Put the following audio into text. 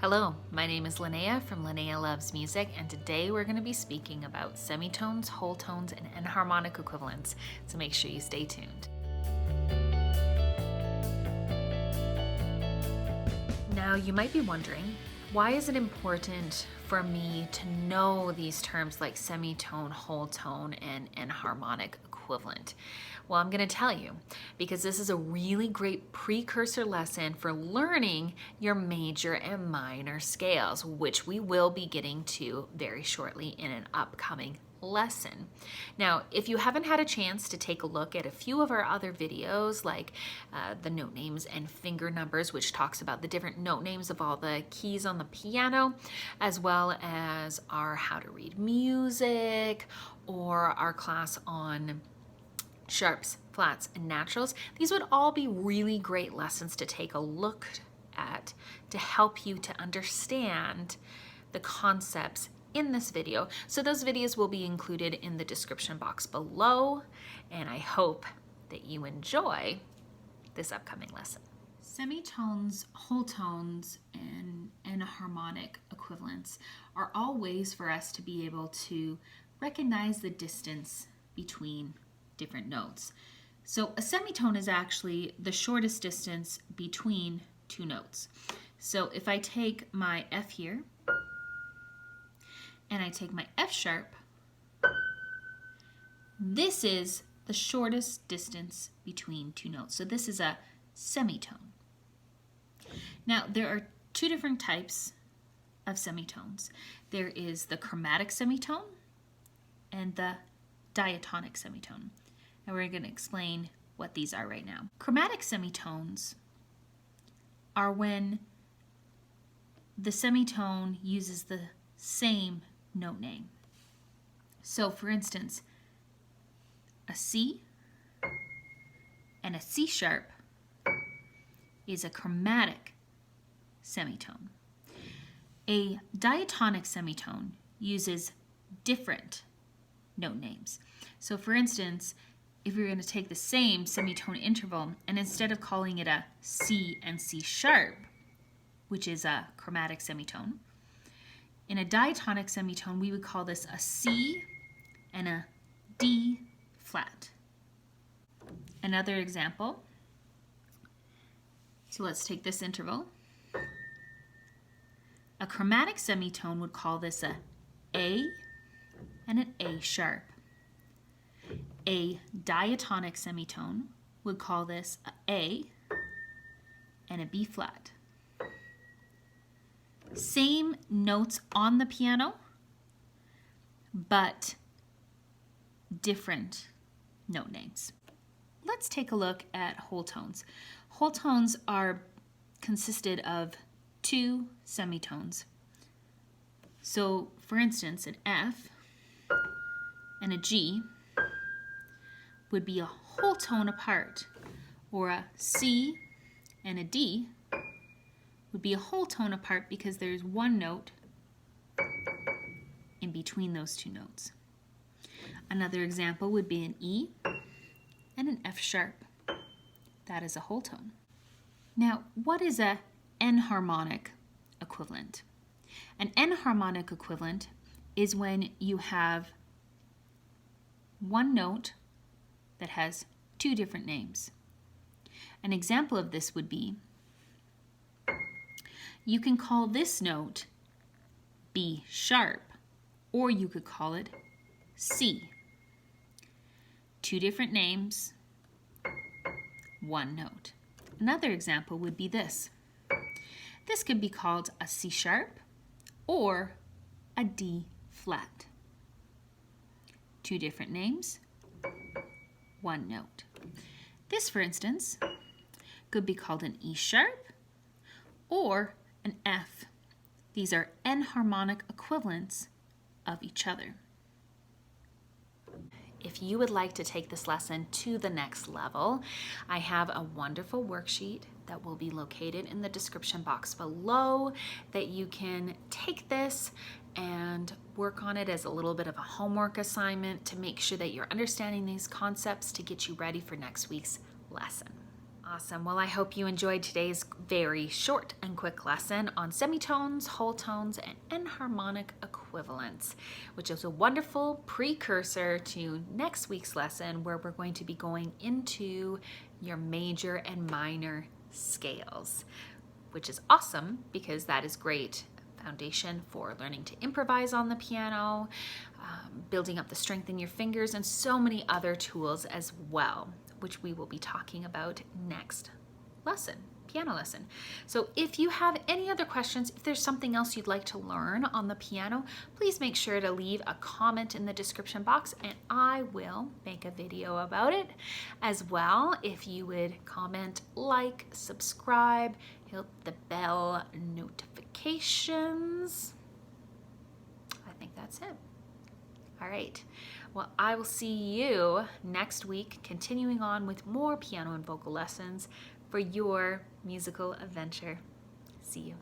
Hello, my name is Linnea from Linnea Loves Music, and today we're going to be speaking about semitones, whole tones, and enharmonic equivalents, so make sure you stay tuned. Now, you might be wondering, why is it important for me to know these terms like semitone, whole tone, and enharmonic equivalent? Well, I'm going to tell you because this is a really great precursor lesson for learning your major and minor scales, which we will be getting to very shortly in an upcoming lesson. Now, if you haven't had a chance to take a look at a few of our other videos, like the note names and finger numbers, which talks about the different note names of all the keys on the piano, as well as our how to read music, or our class on sharps, flats, and naturals, these would all be really great lessons to take a look at to help you to understand the concepts in this video. So those videos will be included in the description box below, and I hope that you enjoy this upcoming lesson. Semitones, whole tones, and enharmonic equivalents are all ways for us to be able to recognize the distance between different notes. So a semitone is actually the shortest distance between two notes. So if I take my F here and I take my F sharp, this is the shortest distance between two notes. So this is a semitone. Now there are two different types of semitones. There is the chromatic semitone and the diatonic semitone. And we're going to explain what these are right now. Chromatic semitones are when the semitone uses the same note name. So for instance, a C and a C sharp is a chromatic semitone. A diatonic semitone uses different note names. So for instance, if you're going to take the same semitone interval and instead of calling it a C and C sharp, which is a chromatic semitone, in a diatonic semitone we would call this a C and a D flat. Another example, so let's take this interval. A chromatic semitone would call this a A and an A sharp. A diatonic semitone would call this a A and a B flat. Same notes on the piano, but different note names. Let's take a look at whole tones. Whole tones are consisted of two semitones. So for instance, an F and a G would be a whole tone apart, or a C and a D would be a whole tone apart because there's one note in between those two notes. Another example would be an E and an F sharp. That is a whole tone. Now, what is a enharmonic equivalent? An enharmonic equivalent is when you have one note that has two different names. An example of this would be, you can call this note B sharp, or you could call it C. Two different names, one note. Another example would be this. This could be called a C sharp or a D flat. Two different names, one note. This, for instance, could be called an E sharp or an F. These are enharmonic equivalents of each other. If you would like to take this lesson to the next level, I have a wonderful worksheet that will be located in the description box below that you can take this and work on it as a little bit of a homework assignment to make sure that you're understanding these concepts to get you ready for next week's lesson. Awesome. Well, I hope you enjoyed today's very short and quick lesson on semitones, whole tones, and enharmonic equivalents, which is a wonderful precursor to next week's lesson, where we're going to be going into your major and minor scales, which is awesome because that is great foundation for learning to improvise on the piano, building up the strength in your fingers, and so many other tools as well, which we will be talking about next lesson, piano lesson. So if you have any other questions, if there's something else you'd like to learn on the piano, please make sure to leave a comment in the description box and I will make a video about it as well. If you would comment, like, subscribe, hit the bell notifications. I think that's it. All right. Well, I will see you next week, continuing on with more piano and vocal lessons for your musical adventure. See you.